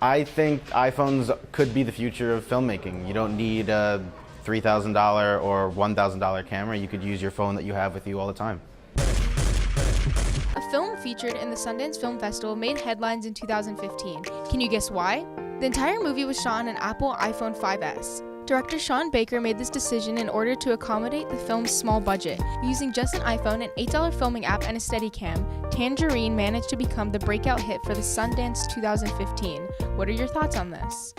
I think iPhones could be the future of filmmaking. You don't need a $3,000 or $1,000 camera. You could use your phone that you have with you all the time. A film featured in the Sundance Film Festival made headlines in 2015. Can you guess why? The entire movie was shot on an Apple iPhone 5S. Director Sean Baker made this decision in order to accommodate the film's small budget. Using just an iPhone, an $8 filming app, and a Steadicam, Tangerine managed to become the breakout hit for the Sundance 2015. What are your thoughts on this?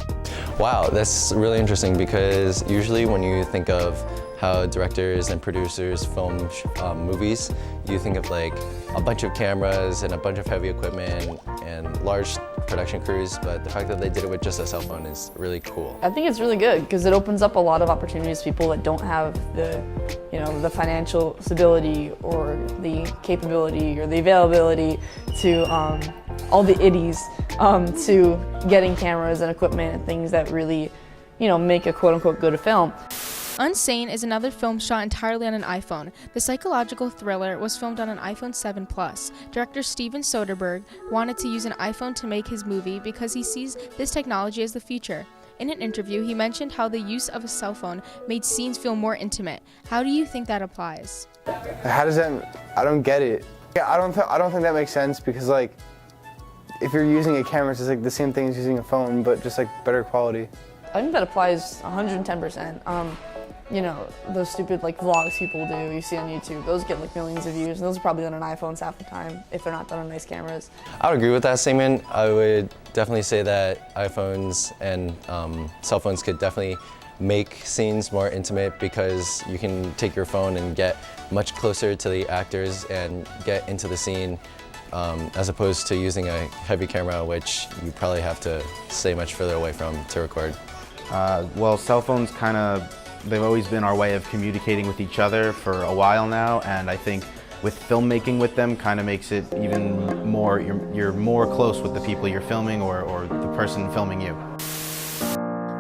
Wow, that's really interesting because usually when you think of how directors and producers film movies, you think of like a bunch of cameras and a bunch of heavy equipment and large production crews, but the fact that they did it with just a cell phone is really cool. I think it's really good because it opens up a lot of opportunities to people that don't have the financial stability or the capability or the availability to all the iddies to getting cameras and equipment and things that really, make a quote-unquote good film. Unsane is another film shot entirely on an iPhone. The psychological thriller was filmed on an iPhone 7 Plus. Director Steven Soderbergh wanted to use an iPhone to make his movie because he sees this technology as the future. In an interview, he mentioned how the use of a cell phone made scenes feel more intimate. How do you think that applies? How does that? I don't get it. Yeah, I don't think that makes sense because if you're using a camera, it's just the same thing as using a phone, but just better quality. I think that applies 110%. Those stupid vlogs people do, you see on YouTube, those get millions of views, and those are probably done on iPhones half the time, if they're not done on nice cameras. I would agree with that statement. I would definitely say that iPhones and cell phones could definitely make scenes more intimate because you can take your phone and get much closer to the actors and get into the scene as opposed to using a heavy camera, which you probably have to stay much further away from to record. Well, cell phones they've always been our way of communicating with each other for a while now, and I think with filmmaking with them kind of makes it even more, you're more close with the people you're filming or the person filming you.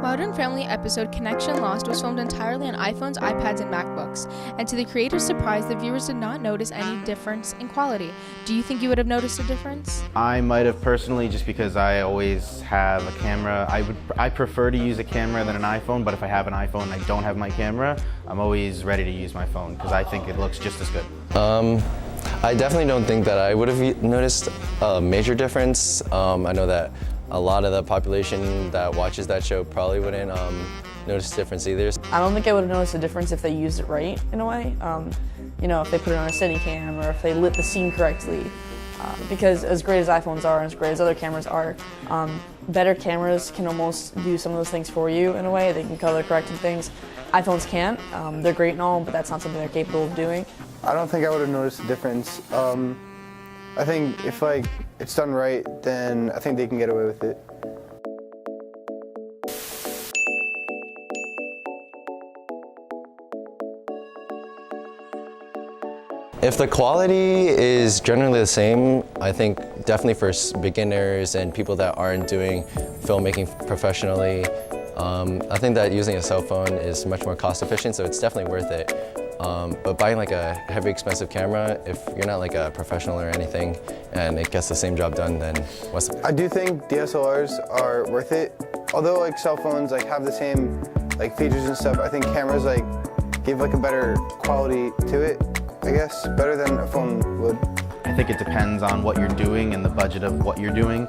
Modern Family episode Connection Lost was filmed entirely on iPhones, iPads, and MacBooks, and to the creator's surprise, the viewers did not notice any difference in quality. Do you think you would have noticed a difference? I might have personally, just because I always have a camera. I prefer to use a camera than an iPhone, but if I have an iPhone and I don't have my camera, I'm always ready to use my phone because I think it looks just as good. I definitely don't think that I would have noticed a major difference. I know that a lot of the population that watches that show probably wouldn't notice a difference either. I don't think I would have noticed a difference if they used it right, in a way. If they put it on a Steadicam or if they lit the scene correctly. Because as great as iPhones are and as great as other cameras are, better cameras can almost do some of those things for you in a way. They can color correct and things. iPhones can't. They're great and all, but that's not something they're capable of doing. I don't think I would have noticed a difference. I think if it's done right, then I think they can get away with it. If the quality is generally the same, I think definitely for beginners and people that aren't doing filmmaking professionally, I think that using a cell phone is much more cost efficient, so it's definitely worth it. But buying a heavy expensive camera, if you're not a professional or anything and it gets the same job done, then what's the... I do think DSLRs are worth it. Although cell phones have the same features and stuff, I think cameras give a better quality to it, I guess, better than a phone would. I think it depends on what you're doing and the budget of what you're doing.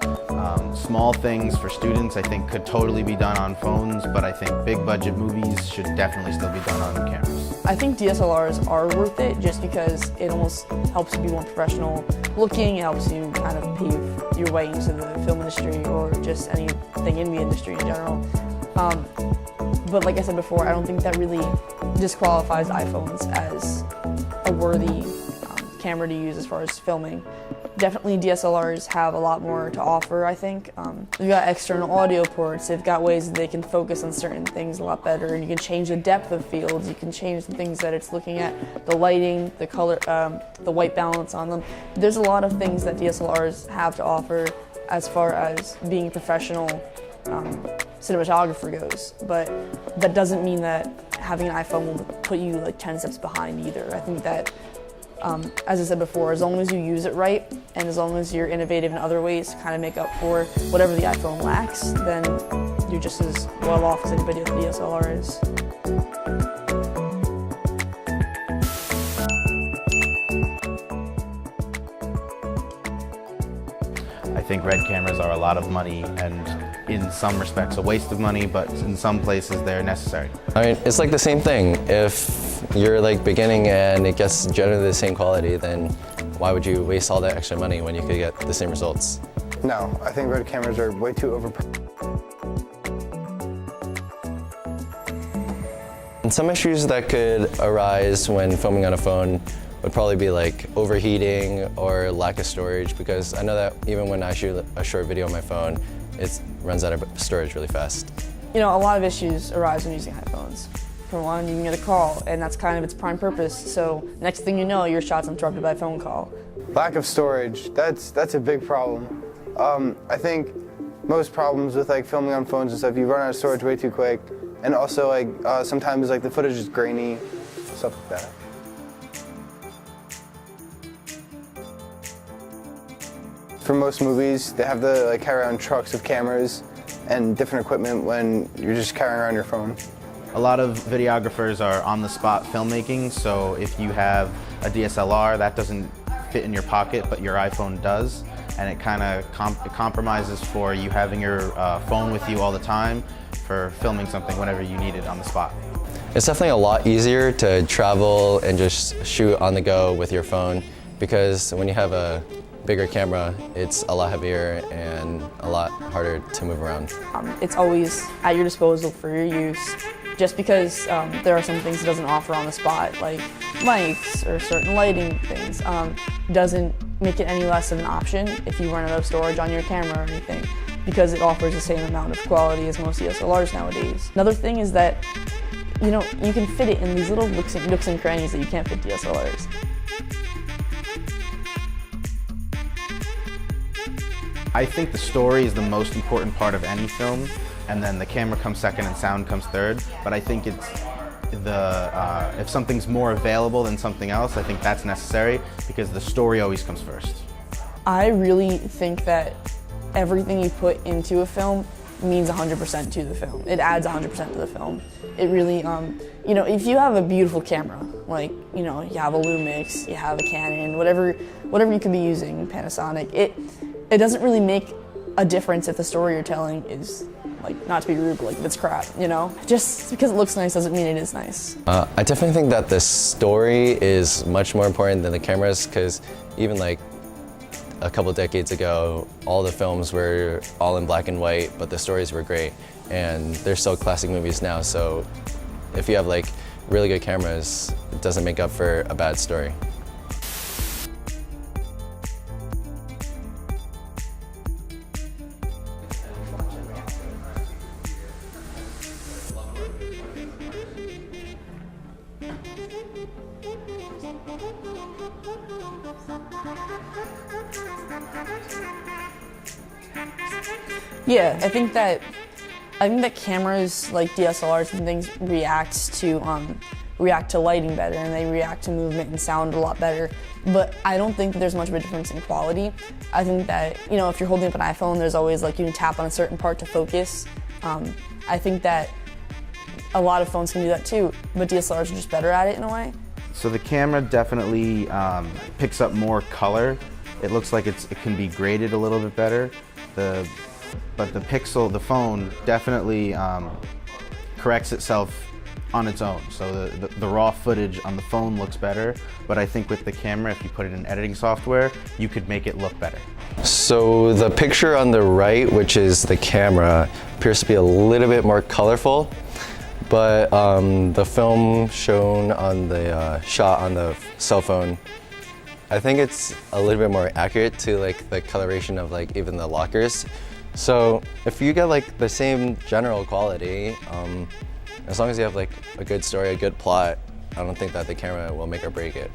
Small things for students I think could totally be done on phones, but I think big budget movies should definitely still be done on cameras. I think DSLRs are worth it just because it almost helps you be more professional looking, it helps you kind of pave your way into the film industry or just anything in the industry in general. But like I said before, I don't think that really disqualifies iPhones as a worthy camera to use as far as filming. Definitely DSLRs have a lot more to offer, I think. They've got external audio ports, they've got ways that they can focus on certain things a lot better, and you can change the depth of fields, you can change the things that it's looking at, the lighting, the color, the white balance on them. There's a lot of things that DSLRs have to offer as far as being a professional cinematographer goes, but that doesn't mean that having an iPhone will put you 10 steps behind either. I think that as I said before, as long as you use it right and as long as you're innovative in other ways to kind of make up for whatever the iPhone lacks, then you're just as well off as anybody with a DSLR is. I think red cameras are a lot of money and in some respects a waste of money, but in some places they're necessary. I mean, it's like the same thing. If you're like beginning and it gets generally the same quality, then why would you waste all that extra money when you could get the same results? No, I think red cameras are way too And some issues that could arise when filming on a phone would probably be like overheating or lack of storage, because I know that even when I shoot a short video on my phone, it runs out of storage really fast. You know, a lot of issues arise when using iPhones. For one, you can get a call, and that's kind of its prime purpose. So next thing you know, your shot's interrupted by a phone call. Lack of storage, that's a big problem. I think most problems with like filming on phones and stuff, you run out of storage way too quick, and also like sometimes like the footage is grainy, stuff like that. For most movies, they have to like carry around trucks of cameras and different equipment when you're just carrying around your phone. A lot of videographers are on-the-spot filmmaking, so if you have a DSLR, that doesn't fit in your pocket, but your iPhone does, and it kind of compromises for you having your phone with you all the time for filming something whenever you need it on the spot. It's definitely a lot easier to travel and just shoot on the go with your phone, because when you have a bigger camera, it's a lot heavier and a lot harder to move around. It's always at your disposal for your use, just because there are some things it doesn't offer on the spot, like mics or certain lighting things. Doesn't make it any less of an option if you run out of storage on your camera or anything, because it offers the same amount of quality as most DSLRs nowadays. Another thing is that, you know, you can fit it in these little nooks and crannies that you can't fit DSLRs. I think the story is the most important part of any film, and then the camera comes second and sound comes third. But I think it's if something's more available than something else, I think that's necessary, because the story always comes first. I really think that everything you put into a film means 100% to the film. It adds 100% to the film. It really, you know, if you have a beautiful camera, like, you know, you have a Lumix, you have a Canon, whatever you could be using, Panasonic, it doesn't really make a difference if the story you're telling is, like, not to be rude, but like, if it's crap, you know? Just because it looks nice doesn't mean it is nice. I definitely think that the story is much more important than the cameras, because even like a couple decades ago, all the films were all in black and white, but the stories were great. And they're still classic movies now, so if you have like really good cameras, it doesn't make up for a bad story. Yeah, I think that cameras like DSLRs and things react to lighting better, and they react to movement and sound a lot better. But I don't think that there's much of a difference in quality. I think that, you know, if you're holding up an iPhone, there's always like you can tap on a certain part to focus. I think that a lot of phones can do that too, but DSLRs are just better at it in a way. So the camera definitely picks up more color. It looks like it can be graded a little bit better. But the phone definitely corrects itself on its own. So the raw footage on the phone looks better, but I think with the camera, if you put it in editing software, you could make it look better. So the picture on the right, which is the camera, appears to be a little bit more colorful, but the film shown on the shot on the cell phone, I think it's a little bit more accurate to like the coloration of like even the lockers. So if you get like the same general quality, as long as you have like a good story, a good plot, I don't think that the camera will make or break it.